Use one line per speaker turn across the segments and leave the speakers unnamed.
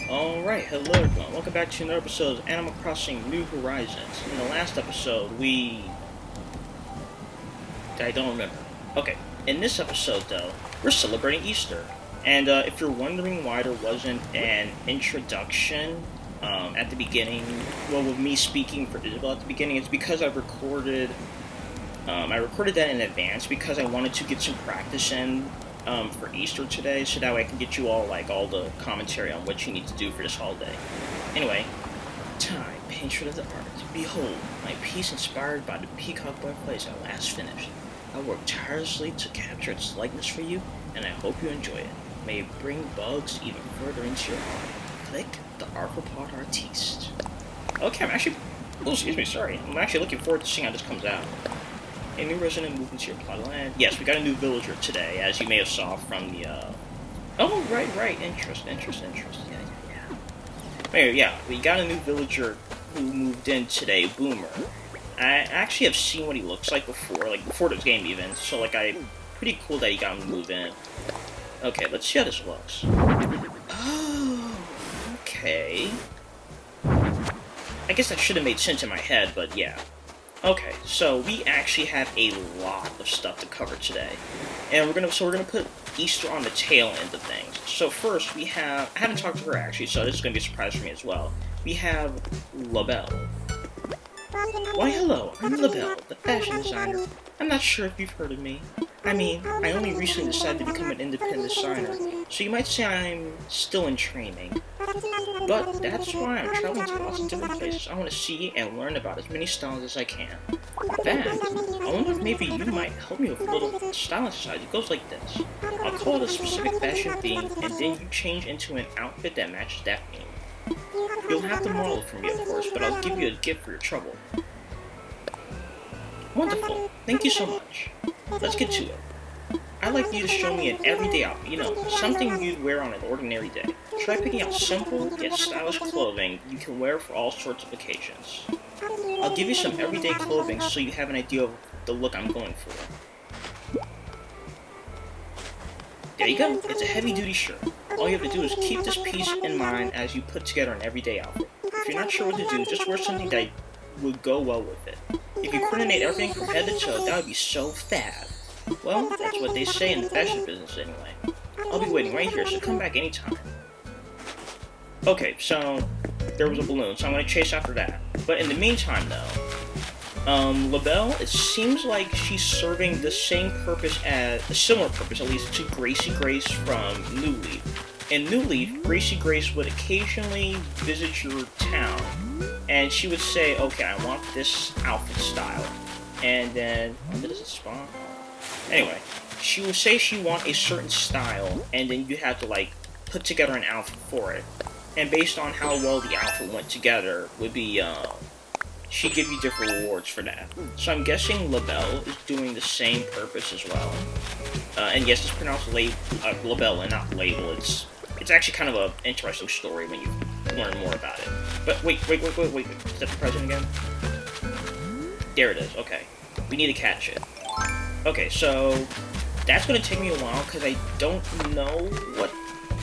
Alright, hello everyone. Welcome back to another episode of Animal Crossing New Horizons. In the last episode, I don't remember. Okay, in this episode, though, we're celebrating Easter. And if you're wondering why there wasn't an introduction at the beginning, well, with me speaking for Isabel at the beginning, it's because I recorded that in advance because I wanted to get some practice in for Easter today, so that way I can get you all the commentary on what you need to do for this holiday. Anyway, time, patron of the art. Behold, my piece inspired by the peacock birthplace I last finished. I worked tirelessly to capture its likeness for you, and I hope you enjoy it. May it bring bugs even further into your heart. Click the arthropod artiste. Okay, I'm actually looking forward to seeing how this comes out. A new resident moved into your plot land. Yes, we got a new villager today, as you may have saw from the, Oh, right, interest, yeah. Anyway, yeah, we got a new villager who moved in today, Boomer. I actually have seen what he looks like before this game even, so, pretty cool that he got him to move in. Okay, let's see how this looks. Oh, okay. I guess that should have made sense in my head, but yeah. Okay, so we actually have a lot of stuff to cover today, and we're gonna put Easter on the tail end of things. So first, I haven't talked to her actually, so this is gonna be a surprise for me as well. We have Labelle. Why hello, I'm Labelle, the fashion designer. I'm not sure if you've heard of me. I mean, I only recently decided to become an independent designer, so you might say I'm still in training. But that's why I'm traveling to lots of different places. I want to see and learn about as many styles as I can. In fact, I wonder if maybe you might help me with a little style exercise. It goes like this. I'll call it a specific fashion theme, and then you change into an outfit that matches that theme. You'll have to model it for me, of course, but I'll give you a gift for your trouble. Wonderful. Thank you so much. Let's get to it. I'd like you to show me an everyday outfit, something you'd wear on an ordinary day. Try picking out simple, yet stylish clothing you can wear for all sorts of occasions. I'll give you some everyday clothing so you have an idea of the look I'm going for. There you go, it's a heavy-duty shirt. All you have to do is keep this piece in mind as you put together an everyday outfit. If you're not sure what to do, just wear something that would go well with it. If you coordinate everything from head to toe, that would be so fab. Well, that's what they say in the fashion business anyway. I'll be waiting right here, so come back anytime. Okay, so there was a balloon, so I'm going to chase after that. But in the meantime, though, Labelle, it seems like she's serving the similar purpose at least, to Gracie Grace from New Leaf. In New Leaf, Gracie Grace would occasionally visit your town, and she would say, okay, I want this outfit style. And then, does it spawn? Anyway, she would say she want a certain style, and then you have to, put together an outfit for it. And based on how well the outfit went together, would be, she'd give you different rewards for that. So I'm guessing Labelle is doing the same purpose as well. And yes, it's pronounced Labelle and not Label. It's actually kind of an interesting story when you learn more about it. But wait, is that the present again? There it is, okay. We need to catch it. Okay, so that's going to take me a while because I don't know what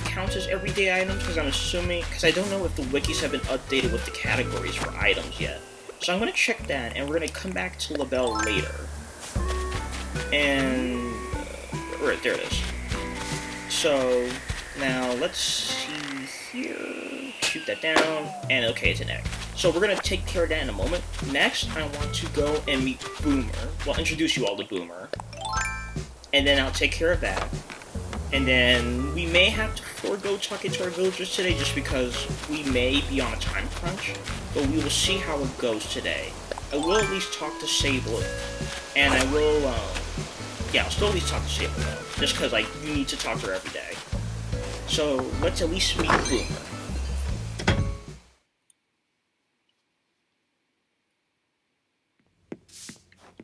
counts as everyday items because I don't know if the wikis have been updated with the categories for items yet. So I'm going to check that and we're going to come back to Labelle later. And, right, there it is. So, now let's see here, shoot that down, and okay, it's an egg. So we're going to take care of that in a moment. Next, I want to go and meet Boomer. Well, introduce you all to Boomer. And then I'll take care of that. And then we may have to forego talking to our villagers today just because we may be on a time crunch. But we will see how it goes today. I will at least talk to Sable. And I will, I'll still at least talk to Sable though. Just because, you need to talk to her every day. So let's at least meet Boomer.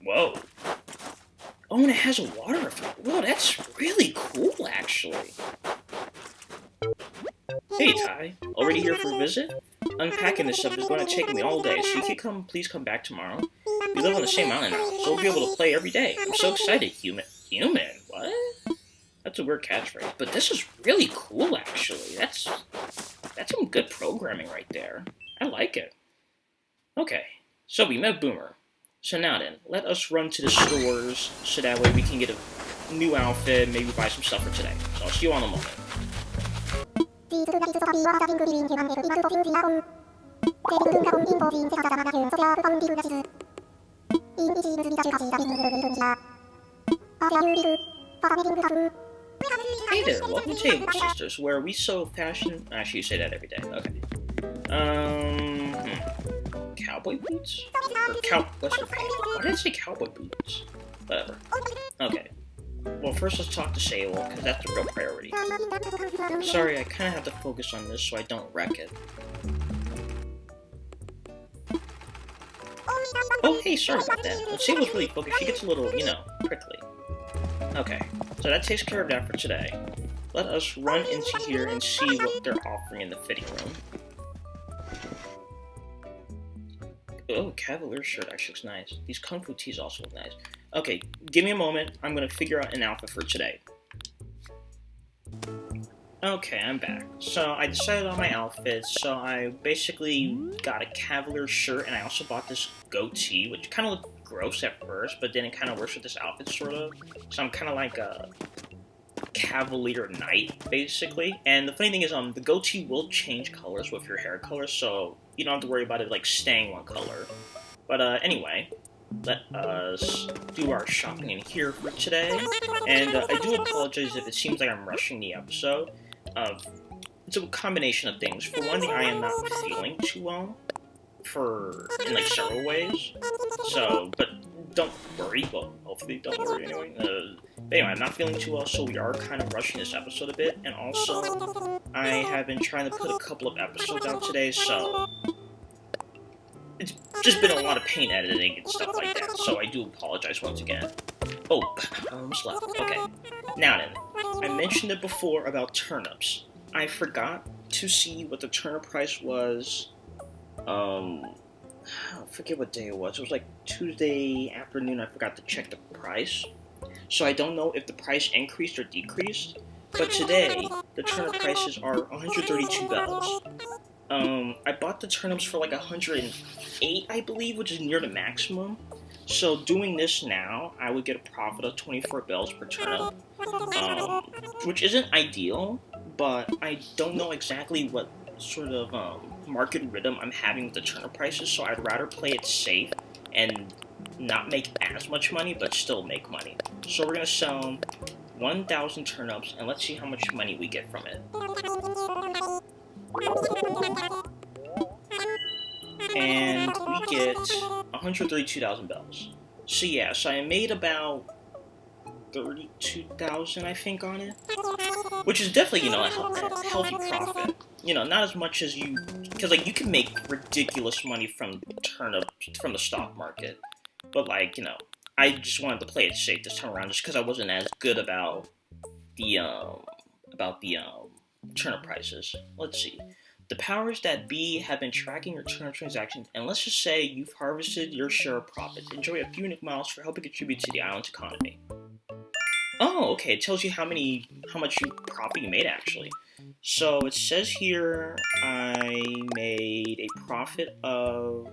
Whoa. Oh, and it has a water effect. Whoa, that's really cool, actually. Hey, Ty. Already here for a visit? Unpacking this stuff is going to take me all day, so you can please come back tomorrow. We live on the same island now, so we'll be able to play every day. I'm so excited, human. Human? What? That's a weird catchphrase, but this is really cool, actually. That's some good programming right there. I like it. Okay, so we met Boomer. So now then, let us run to the stores so that way we can get a new outfit, maybe buy some stuff for today. So I'll see you all in a moment. Hey there, welcome to Table Sisters, where we sew fashion. Actually, you say that every day. Okay. Cowboy boots? What's the name? Why did I say cowboy boots? Whatever. Okay. Well, first let's talk to Sable, because that's the real priority. Sorry, I kind of have to focus on this so I don't wreck it. Oh, hey, sorry about that. When Sable's really focused, she gets a little, prickly. Okay, so that takes care of that for today. Let us run into here and see what they're offering in the fitting room. Oh, Cavalier shirt actually looks nice. These Kung Fu tees also look nice. Okay, give me a moment. I'm going to figure out an outfit for today. Okay, I'm back. So I decided on my outfit. So I basically got a Cavalier shirt, and I also bought this goatee, which kind of looked gross at first, but then it kind of works with this outfit, sort of. So I'm kind of like a Cavalier Knight, basically. And the funny thing is, the goatee will change colors with your hair color, so you don't have to worry about it, like, staying one color. But, anyway, let us do our shopping in here for today. And I do apologize if it seems like I'm rushing the episode. It's a combination of things. For one thing, I am not feeling too well in, like, several ways. So, but don't worry. Well, hopefully don't worry anyway. But anyway, I'm not feeling too well, so we are kind of rushing this episode a bit. And also, I have been trying to put a couple of episodes out today, so it's just been a lot of pain editing and stuff like that. So I do apologize once again. Oh, I almost left. Okay. Now then, I mentioned it before about turnips. I forgot to see what the turnip price was. I forget what day it was. It was like Tuesday afternoon. I forgot to check the price. So I don't know if the price increased or decreased. But today, the turnip prices are 132 bells. I bought the turnips for like 108, I believe, which is near the maximum. So doing this now, I would get a profit of 24 bells per turnip. Which isn't ideal, but I don't know exactly what sort of market rhythm I'm having with the turnip prices, so I'd rather play it safe and not make as much money, but still make money. So we're going to sell 1,000 turnips, and let's see how much money we get from it. And we get 132,000 bells. So yeah, so I made about 32,000, I think, on it. Which is definitely, a healthy profit. Not as much as because, like, you can make ridiculous money from the stock market. But, like, I just wanted to play it safe this time around just because I wasn't as good about the turnip prices. Let's see. The powers that be have been tracking your turnip transactions, and let's just say you've harvested your share of profits. Enjoy a few unique miles for helping contribute to the island's economy. Oh, okay, it tells you how much profit you made, actually. So it says here I made a profit of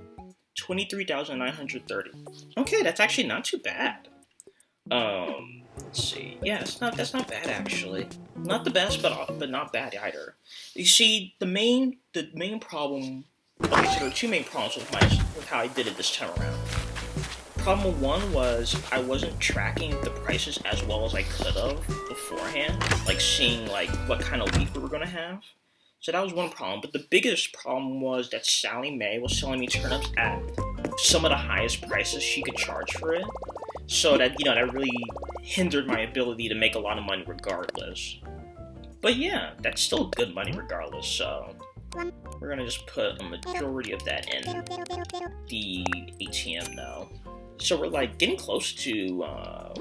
23,930. Okay, that's actually not too bad. Let's see. Yeah, that's not bad, actually. Not the best, but not bad either. You see, the main problem. Okay, so there are two main problems with how I did it this time around. Problem one was I wasn't tracking the prices as well as I could have beforehand, like seeing like what kind of week we were gonna have. So that was one problem. But the biggest problem was that Sally Mae was selling me turnips at some of the highest prices she could charge for it. So that that really hindered my ability to make a lot of money regardless. But yeah, that's still good money regardless. So we're gonna just put a majority of that in the ATM now. So we're like getting close to,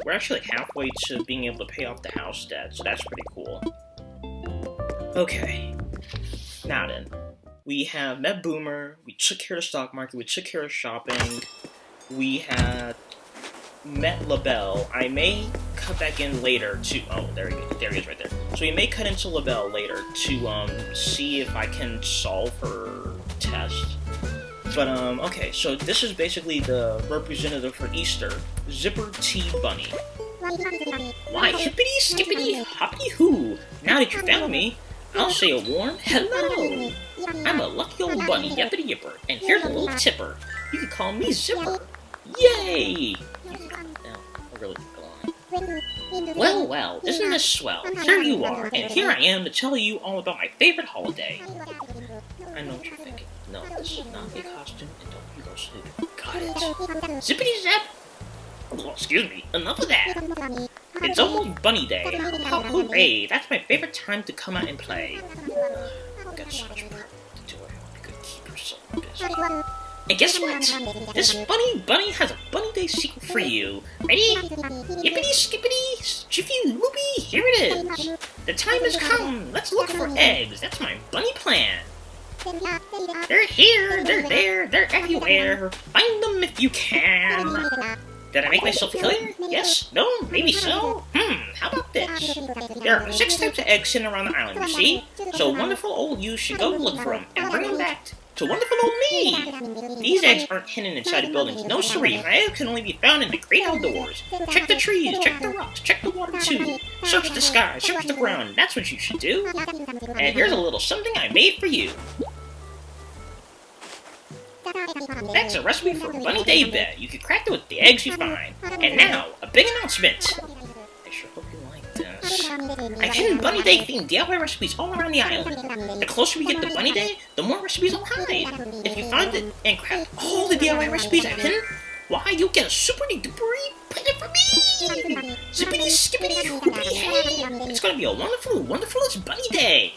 we're actually like halfway to being able to pay off the house debt, so that's pretty cool. Okay, now then, we have met Boomer, we took care of the stock market, we took care of shopping, we had met Labelle. I may cut back in later to, oh, there he is right there. So we may cut into Labelle later to, see if I can solve her test. But, okay, so this is basically the representative for Easter, Zipper T Bunny. Why, hippity skippity hoppity hoo! Now that you found me, I'll say a warm hello! I'm a lucky old bunny, yippity yipper, and here's a little tipper. You can call me Zipper. Yay! Well, well, isn't this swell? Here you are, and here I am to tell you all about my favorite holiday. I know what you're thinking. No, this is not a costume, and don't you go sleeping. Got it. Zippity zap! Oh, excuse me, enough of that. It's almost Bunny Day. Oh, hooray, that's my favorite time to come out and play. I've got so much work to do. I hope you could keep yourself busy. And guess what? This bunny has a Bunny Day secret for you. Ready? Yippity skippity, jiffy loopy, here it is. The time has come. Let's look for eggs. That's my bunny plan. They're here, they're there, they're everywhere. Find them if you can. Did I make myself clear? Yes? No? Maybe so? How about this? There are 6 types of eggs sitting around the island, you see? So wonderful old you should go look for them and bring them back to wonderful old me. These eggs aren't hidden inside of buildings. No siree, my eggs can only be found in the great outdoors. Check the trees, check the rocks, check the water too. Search the sky, search the ground, that's what you should do. And here's a little something I made for you. That's a recipe for a Bunny Day bed. You can crack it with the eggs you find. And now, a big announcement. I sure hope you like this. I've hidden Bunny Day themed DIY recipes all around the island. The closer we get to Bunny Day, the more recipes I'll hide. If you find it and crack all the DIY recipes I've hidden, why, you'll get a super duper present for me! Zippity skippity hoopity hey! It's gonna be a wonderful, wonderfulest Bunny Day!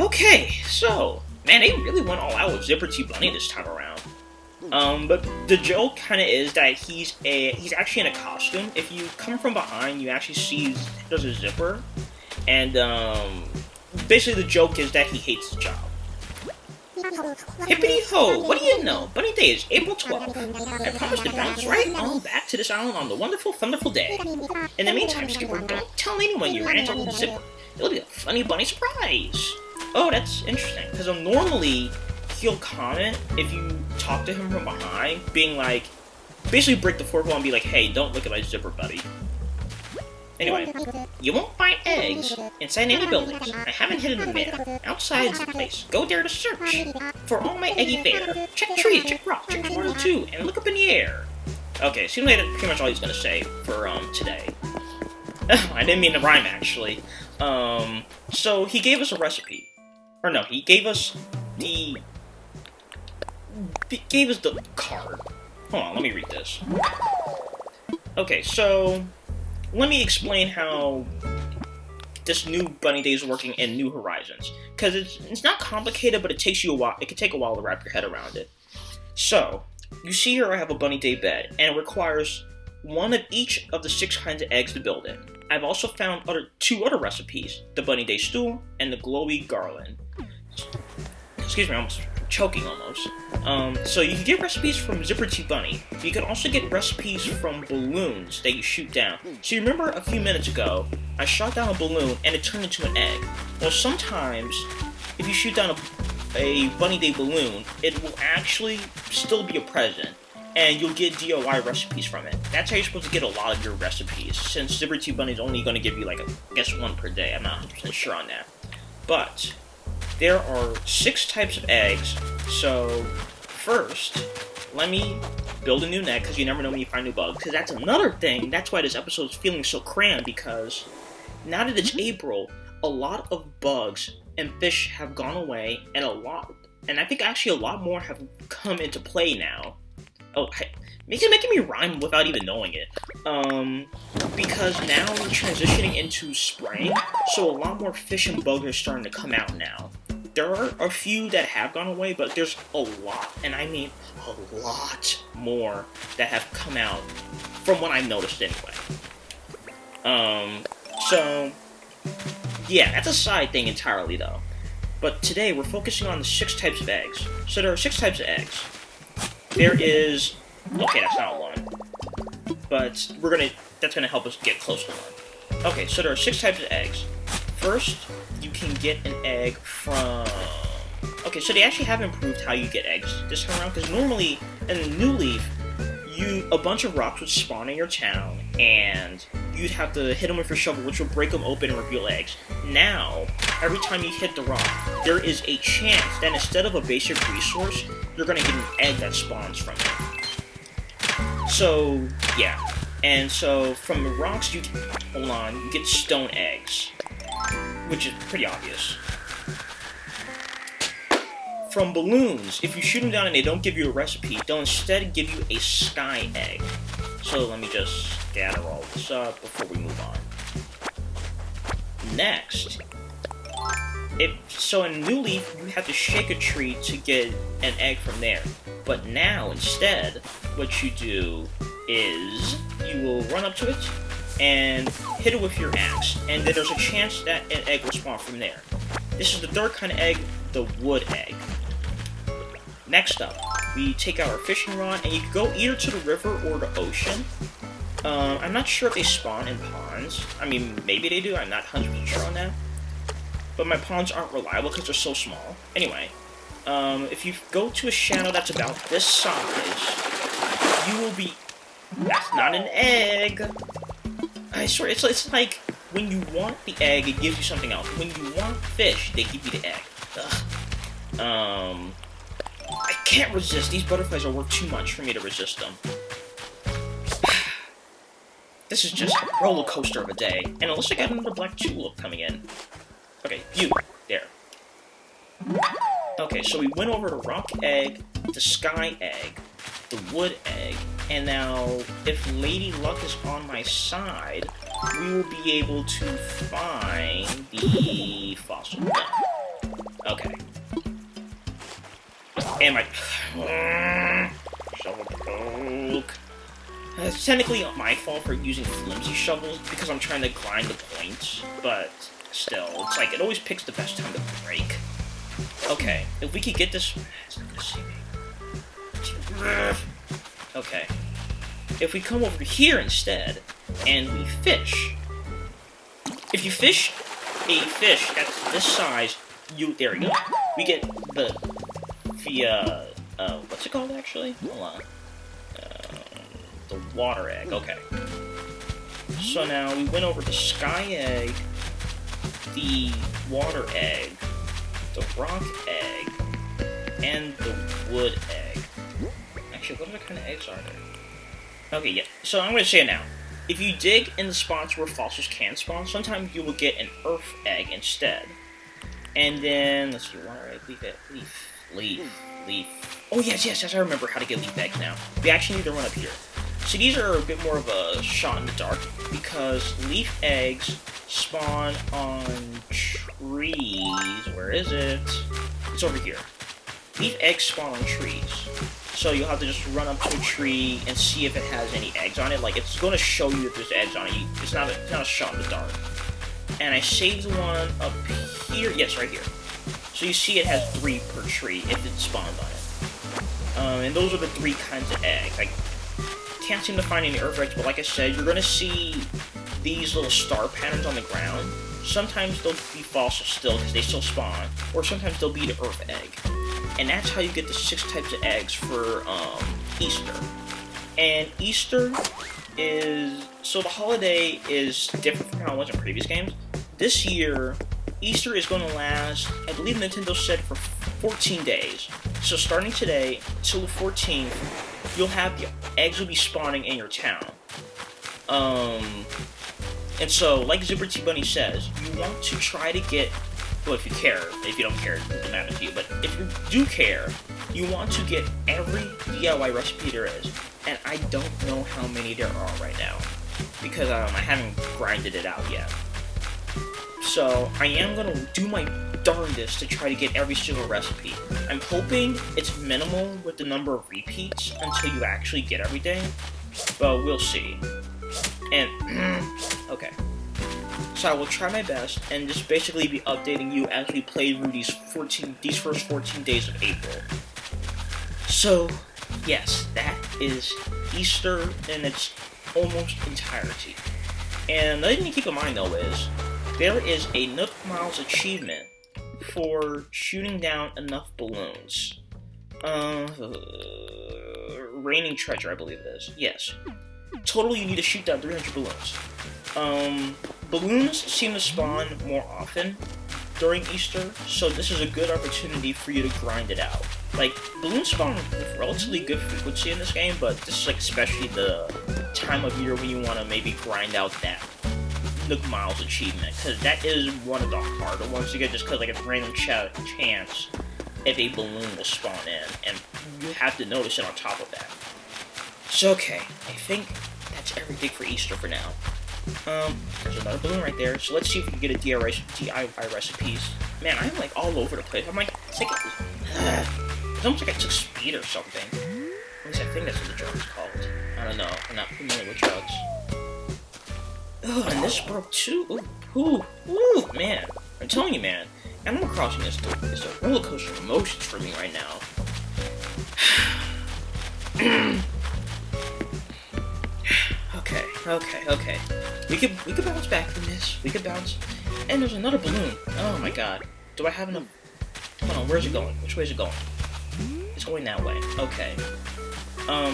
Okay, so, man, they really went all out with Zipper T Bunny this time around. But the joke kind of is that he's actually in a costume. If you come from behind, you actually see there's a zipper, and basically the joke is that he hates the job. Hippity ho! What do you know? Bunny Day is April 12th. I promise to bounce right on back to this island on the wonderful, thunderful day. In the meantime, Skipper, don't tell anyone you ran into old Zipper. It'll be a funny bunny surprise. Oh, that's interesting, because normally he'll comment if you talk to him from behind, being like, basically break the fourth wall and be like, hey, don't look at my zipper, buddy. Anyway, you won't find eggs inside any buildings. I haven't hidden them there. Outside's the place. Go there to search for all my eggy fare. Check trees, check rocks, check water too, and look up in the air. Okay, seems like that's pretty much all he's gonna say for today. I didn't mean to rhyme, actually. So he gave us a recipe. Or no, he gave us the card. Hold on, let me read this. Okay, so let me explain how this new Bunny Day is working in New Horizons. Because it's not complicated, but it takes you a while. It can take a while to wrap your head around it. So, you see here I have a Bunny Day bed, and it requires one of each of the 6 kinds of eggs to build it. I've also found 2 other recipes, the Bunny Day Stool and the Glowy Garland. Excuse me, I'm choking almost. So you can get recipes from Zipper T Bunny. You can also get recipes from balloons that you shoot down. So you remember a few minutes ago, I shot down a balloon and it turned into an egg. Well, sometimes, if you shoot down a Bunny Day balloon, it will actually still be a present. And you'll get DIY recipes from it. That's how you're supposed to get a lot of your recipes, since Zipper T Bunny is only going to give you, like, I guess 1 per day. I'm not 100% sure on that. But there are 6 types of eggs, so first, let me build a new net, because you never know when you find new bugs, because that's another thing, that's why this episode is feeling so crammed, because now that it's April, a lot of bugs and fish have gone away, and I think actually a lot more have come into play now. Oh, it's making me rhyme without even knowing it. Because now we're transitioning into spring, so a lot more fish and bugs are starting to come out now. There are a few that have gone away, but there's a lot, and I mean a lot more that have come out from what I've noticed anyway. So, yeah, that's a side thing entirely though. But today we're focusing on the 6 types of eggs. So there are 6 types of eggs. There is, okay, that's not one, but that's gonna help us get close to one. Okay, so there are 6 types of eggs. First, you can get an egg from... Okay, so they actually have improved how you get eggs this time around, because normally, in New Leaf, a bunch of rocks would spawn in your town, and you'd have to hit them with your shovel, which will break them open and reveal eggs. Now, every time you hit the rock, there is a chance that instead of a basic resource, you're gonna get an egg that spawns from it. So, yeah. And so, from the rocks, you get stone eggs, which is pretty obvious. From balloons, if you shoot them down and they don't give you a recipe, they'll instead give you a sky egg. So let me just gather all this up before we move on. Next, so in New Leaf, you have to shake a tree to get an egg from there. But now, instead, what you do is you will run up to it and hit it with your axe, and then there's a chance that an egg will spawn from there. This is the third kind of egg, the wood egg. Next up, we take out our fishing rod, and you can go either to the river or the ocean. I'm not sure if they spawn in ponds. I mean, maybe they do, I'm not 100% sure on that. But my ponds aren't reliable because they're so small. Anyway, if you go to a channel that's about this size, you will be... That's not an egg! I swear, it's like, when you want the egg, it gives you something else. When you want fish, they give you the egg. Ugh. I can't resist. These butterflies are worth too much for me to resist them. This is just a roller coaster of a day. And unless I got another black tulip coming in. Okay, you. There. Okay, so we went over the rock egg, the sky egg, the wood egg, and now, if Lady Luck is on my side, we will be able to find the fossil. Okay. And my... shovel broke. It's technically my fault for using flimsy shovels, because I'm trying to grind the points, but still, it's like, it always picks the best time to break. Okay, if we could get this... It's not gonna see me. Okay. If we come over here instead, and we fish... If you fish a fish that's this size, there we go. We get the what's it called actually? Hold on. The water egg, okay. So now we went over the sky egg, the water egg, the rock egg, and the wood egg. Actually, what other kind of eggs are there? Okay, yeah, so I'm gonna say it now. If you dig in the spots where fossils can spawn, sometimes you will get an earth egg instead. And then, let's see, water egg, leaf. Oh, yes, I remember how to get leaf eggs now. We actually need to run up here. So these are a bit more of a shot in the dark, because leaf eggs spawn on trees. Where is it? It's over here. Leaf eggs spawn on trees. So you'll have to just run up to a tree and see if it has any eggs on it. Like, it's going to show you if there's eggs on it. It's not a shot in the dark. And I saved one up here. Yes, right here. So you see it has 3 per tree if it spawned on it. And those are the 3 kinds of eggs. I can't seem to find any earth eggs, but like I said, you're going to see these little star patterns on the ground. Sometimes they'll be fossil still because they still spawn, or sometimes they'll be the earth egg. And that's how you get the 6 types of eggs for Easter. And Easter is... So the holiday is different from how it was in previous games. This year, Easter is going to last, I believe Nintendo said, for 14 days. So starting today till the 14th, you'll have the eggs will be spawning in your town. And so, like Zipper T Bunny says, you want to try to get, well, if you care, if you don't care, it doesn't matter to you, but if you do care, you want to get every DIY recipe there is. And I don't know how many there are right now, because I haven't grinded it out yet. So, I am going to do my darndest to try to get every single recipe. I'm hoping it's minimal with the number of repeats until you actually get everything, but we'll see. And, okay. So I will try my best and just basically be updating you as we play through these first 14 days of April. So, yes, that is Easter in its almost entirety. And the other thing to keep in mind, though, is there is a Nook Miles achievement for shooting down enough balloons. Raining treasure, I believe it is. Yes. Total, you need to shoot down 300 balloons. Balloons seem to spawn more often during Easter, so this is a good opportunity for you to grind it out. Like, balloons spawn with relatively good frequency in this game, but this is like especially the time of year when you want to maybe grind out that Nook Miles achievement, because that is one of the harder ones to get, just because like a random chance if a balloon will spawn in, and you have to notice it on top of that. So okay, I think that's everything for Easter for now. There's another balloon right there, so let's see if we can get a DIY recipes. Man, I'm like all over the place. I'm like, it's almost like I took speed or something. At least I think that's what the drug is called. I don't know, I'm not familiar with drugs. Oh, and this broke too. Ooh, man. I'm telling you, man. Animal Crossing is a roller coaster of emotions for me right now. Okay. We could bounce back from this. We could bounce. And there's another balloon. Oh my god. Do I have enough? Hold on, where's it going? Which way is it going? It's going that way. Okay.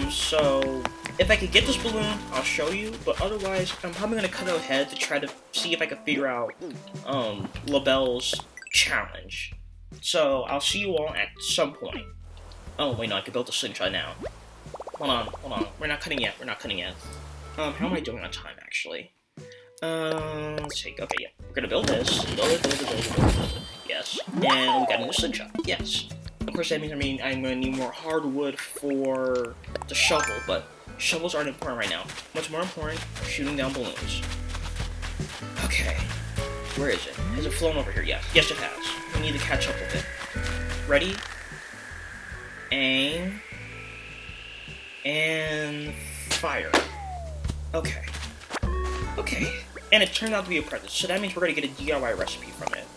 So if I could get this balloon, I'll show you, but otherwise, I'm probably gonna cut ahead to try to see if I can figure out, Labelle's challenge. So, I'll see you all at some point. Oh, wait, no, I can build the slingshot now. Hold on. We're not cutting yet. How am I doing on time, actually? Let's see. Okay, yeah. We're gonna build this. Build it. Yes. And we got a new slingshot. Yes. Of course, that means I'm gonna need more hardwood for the shovel, but shovels aren't important right now. What's more important? Shooting down balloons. Okay. Where is it? Has it flown over here? Yes. Yes, it has. We need to catch up with it. Ready? Aim. And fire. Okay. And it turned out to be a present, so that means we're gonna get a DIY recipe from it.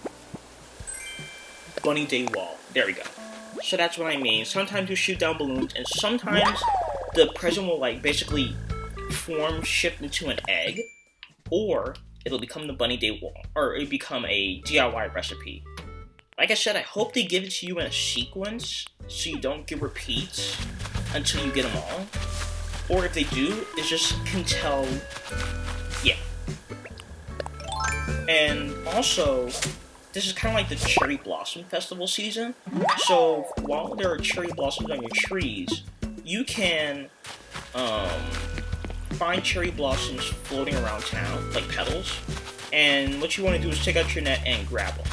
Bunny Day Wall. There we go. So that's what I mean. Sometimes you shoot down balloons, and sometimes the present will, like, basically shift into an egg, or it'll become the Bunny Day Wall, or it'll become a DIY recipe. Like I said, I hope they give it to you in a sequence, so you don't get repeats until you get them all. Or if they do, it's just can tell, yeah. And also, this is kind of like the Cherry Blossom Festival season. So, while there are cherry blossoms on your trees, you can, find cherry blossoms floating around town, like petals. And what you want to do is take out your net and grab them.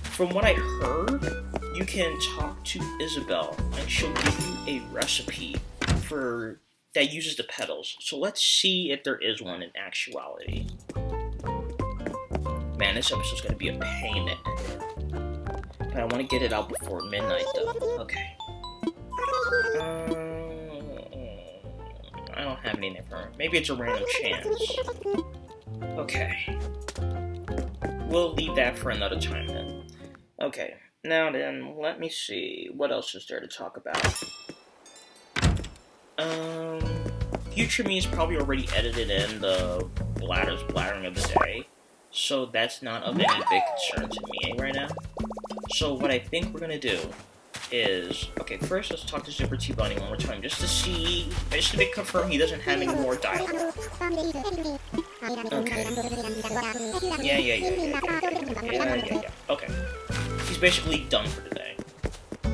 From what I heard, you can talk to Isabelle, and she'll give you a recipe that uses the petals. So let's see if there is one in actuality. Man, this episode's gonna be a pain to edit. But I want to get it out before midnight, though. Okay. I don't have anything for her. Maybe it's a random chance. Okay. We'll leave that for another time, then. Okay. Now then, let me see. What else is there to talk about? Future me is probably already edited in the blathering of the day, so that's not of any big concern to me right now. So what I think we're gonna do is, okay, first let's talk to Zipper T Bunny one more time, just to confirm he doesn't have any more dialogue. Okay. Yeah. Okay. He's basically done for today.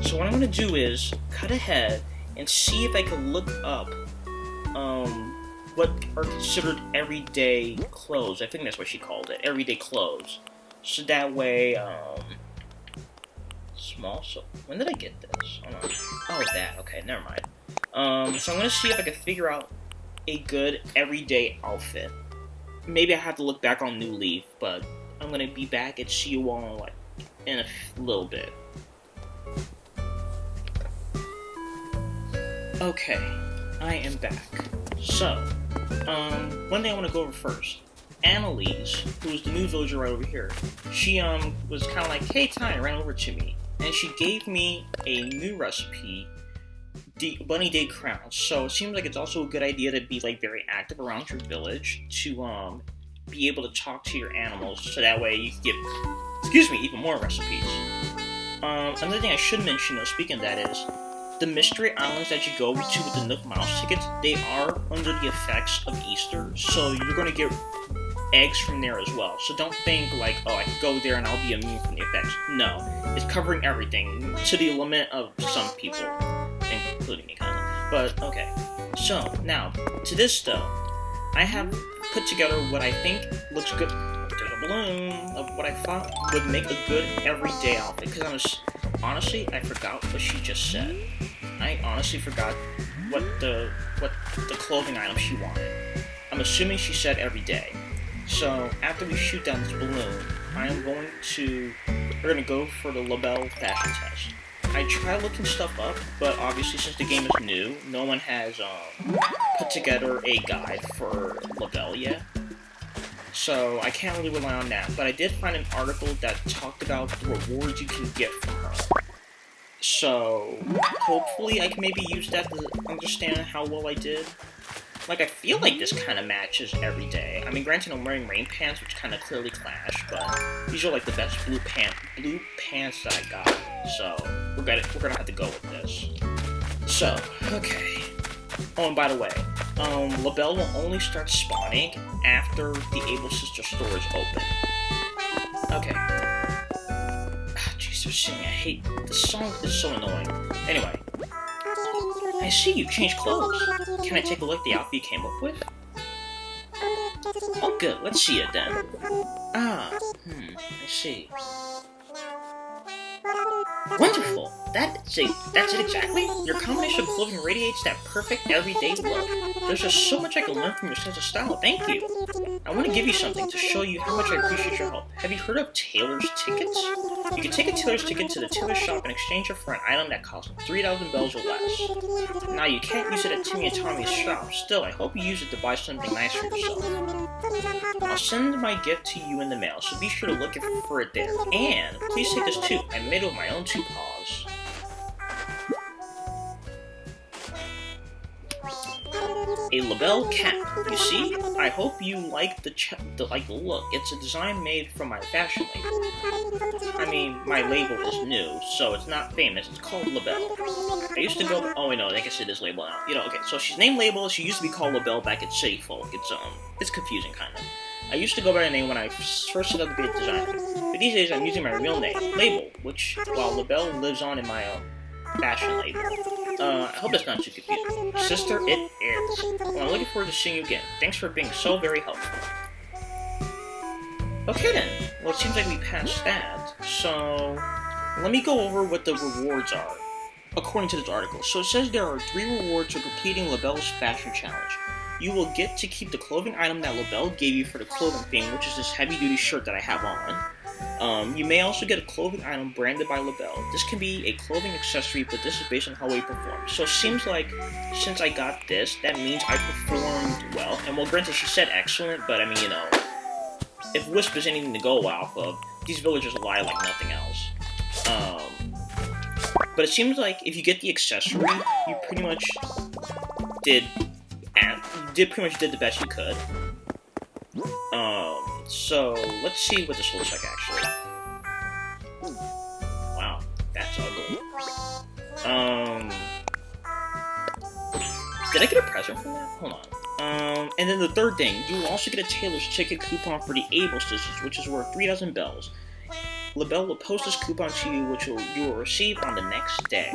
So what I'm gonna do is cut ahead and see if I can look up what are considered everyday clothes. I think that's what she called it, everyday clothes. So that way, when did I get this? Hold on. Oh, that. Okay, never mind. So I'm gonna see if I can figure out a good everyday outfit. Maybe I have to look back on New Leaf, but I'm gonna be back and see you all in like in a little bit. Okay, I am back. So, one thing I want to go over first. Annalise, who's the new villager right over here, she was kind of like, hey Ty, ran over to me, and she gave me a new recipe, Bunny Day crowns. So it seems like it's also a good idea to be like very active around your village to be able to talk to your animals, so that way you can get, even more recipes. Another thing I should mention, though, speaking of that, is the mystery islands that you go to with the Nook Mouse tickets, they are under the effects of Easter, so you're going to get eggs from there as well. So don't think like, oh, I can go there and I'll be immune from the effects. No, it's covering everything, to the limit of some people, including me, kind of. But, okay. So, now, to this, though, I have put together what I think looks good. There's a balloon of what I thought would make a good everyday outfit, because honestly, I forgot what she just said. I honestly forgot what the clothing item she wanted. I'm assuming she said every day. So after we shoot down this balloon, we're gonna go for the Labelle fashion test. I tried looking stuff up, but obviously since the game is new, no one has put together a guide for Labelle yet. So I can't really rely on that, but I did find an article that talked about the rewards you can get from her. So hopefully I can maybe use that to understand how well I did. Like, I feel like this kind of matches every day. I mean, granted, I'm wearing rain pants, which kind of clearly clash, but these are like the best blue pants that I got. So we're gonna have to go with this. So, okay. Oh, and by the way, Labelle will only start spawning after the Able Sister store is open. Okay. Jeez, they're singing. I hate the song. Is so annoying. Anyway, I see you changed clothes. Can I take a look at the outfit you came up with? Oh, good. Let's see it then. I see. Wonderful! That's it exactly? Your combination of clothing radiates that perfect everyday look. There's just so much I can learn from your sense of style, thank you! I want to give you something to show you how much I appreciate your help. Have you heard of Tailor's Tickets? You can take a Tailor's Ticket to the tailor shop and exchange it for an item that costs 3,000 bells or less. Now, you can't use it at Timmy and Tommy's shop. Still, I hope you use it to buy something nice for yourself. I'll send my gift to you in the mail, so be sure to look for it there. And please take this too. I made it with my own two paws. A Labelle cap. You see? I hope you like the look. It's a design made from my fashion label. I mean, my label is new, so it's not famous. It's called Labelle. I used to go. Oh, wait, no. I guess it is Label now. Okay. So she's named Label. She used to be called Labelle back at City Folk. It's confusing, kind of. I used to go by the name when I first set up to be a designer, but these days I'm using my real name, Label, which, while Labelle lives on in my fashion label. I hope that's not too confusing. Sister, it is. Well, I'm looking forward to seeing you again. Thanks for being so very helpful. Okay then, well it seems like we passed that, so let me go over what the rewards are, according to this article. So it says there are 3 rewards for completing Labelle's fashion challenge. You will get to keep the clothing item that Labelle gave you for the clothing thing, which is this heavy-duty shirt that I have on. You may also get a clothing item branded by Labelle. This can be a clothing accessory, but this is based on how well you perform. So it seems like, since I got this, that means I performed well. And well, granted, she said excellent, but I mean, you know, if Wisp is anything to go off of, these villagers lie like nothing else. But it seems like if you get the accessory, you pretty much did the best you could. So let's see what this looks like actually. Wow, that's ugly. Did I get a present from that? Hold on. And then the third thing, you will also get a Tailor's Ticket coupon for the Able Sisters, which is worth 3,000 bells. Labelle will post this coupon to you, which you will receive on the next day.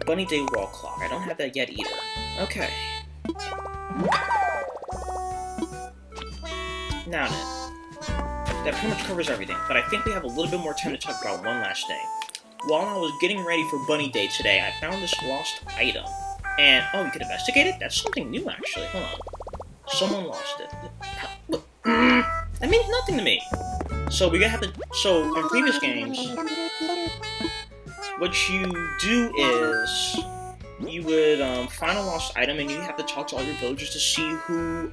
Bunny Day wall clock. I don't have that yet either. Okay. Now then, that pretty much covers everything, but I think we have a little bit more time to talk about one last thing. While I was getting ready for Bunny Day today, I found this lost item. And, oh, you can investigate it? That's something new, actually. Hold on. Someone lost it. That means nothing to me. So we have to. So in previous games, what you do is you would find a lost item, and you have to talk to all your villagers to see who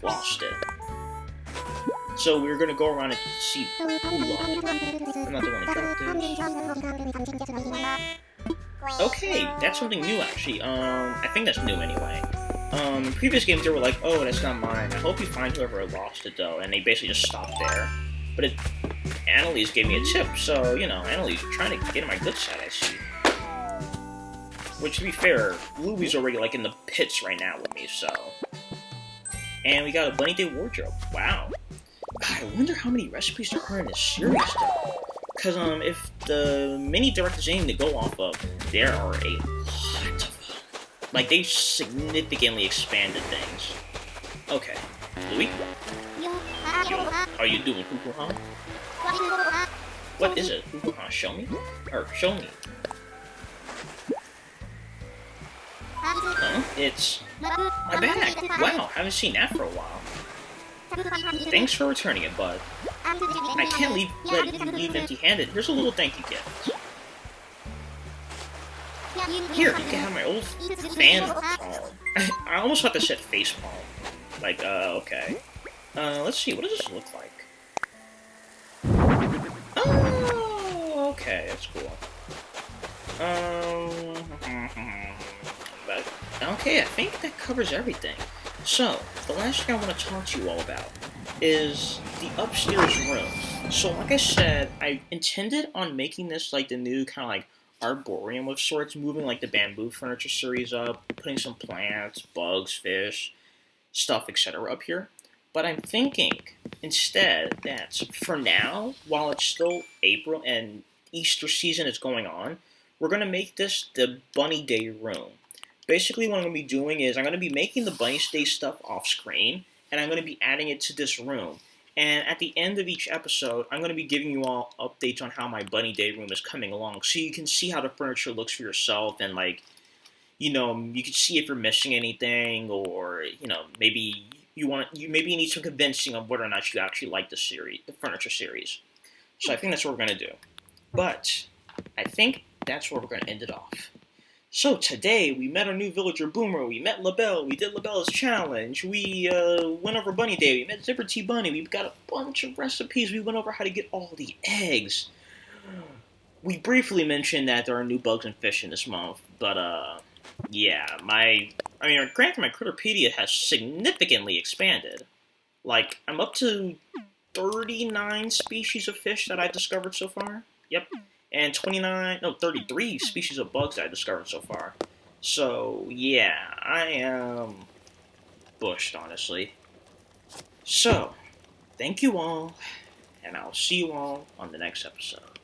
lost it. So we're gonna go around and see who lost it. I'm not the one to drop this. Okay, that's something new actually. I think that's new anyway. In previous games they were like, oh, that's not mine. I hope you find whoever lost it though, and they basically just stopped there. But Annalise gave me a tip, so you know, Annalise, you're trying to get on my good side, I see. Which, to be fair, Louie's already like in the pits right now with me, so. And we got a Bunny Day wardrobe. Wow. God, I wonder how many recipes there are in this series though. Because if the mini direct is anything to go off of, there are a lot of them. Like, they significantly expanded things. Okay. Louie? Are you doing hoo-hoo-ha? What is it? Hoo-hoo-ha? Show me? Or, show me. Huh? It's my bag! Wow, haven't seen that for a while. Thanks for returning it, bud. I can't let you leave empty-handed. Here's a little thank you gift. Here, you can have my old fan palm. I almost thought to said face palm. Like, okay. Let's see, what does this look like? Oh, okay, that's cool. But, okay, I think that covers everything. So, the last thing I want to talk to you all about is the upstairs room. So, like I said, I intended on making this like the new kind of like arboreum of sorts, moving like the bamboo furniture series up, putting some plants, bugs, fish, stuff, etc. up here. But I'm thinking instead that for now, while it's still April and Easter season is going on, we're going to make this the Bunny Day room. Basically what I'm going to be doing is I'm going to be making the Bunny Day stuff off screen, and I'm going to be adding it to this room. And at the end of each episode, I'm going to be giving you all updates on how my Bunny Day room is coming along, so you can see how the furniture looks for yourself, and like, you know, you can see if you're missing anything, or you know, maybe you need some convincing on whether or not you actually like the series, the furniture series. So I think that's what we're going to do. But I think that's where we're going to end it off. So today, we met our new villager Boomer, we met Labelle, we did Labelle's challenge, we went over Bunny Day, we met Zipper T Bunny, we got a bunch of recipes, we went over how to get all the eggs. We briefly mentioned that there are new bugs and fish in this month, but yeah, granted my Critterpedia has significantly expanded. Like, I'm up to 39 species of fish that I've discovered so far. Yep. And 33 species of bugs I discovered so far. So, yeah, I am bushed, honestly. So, thank you all, and I'll see you all on the next episode.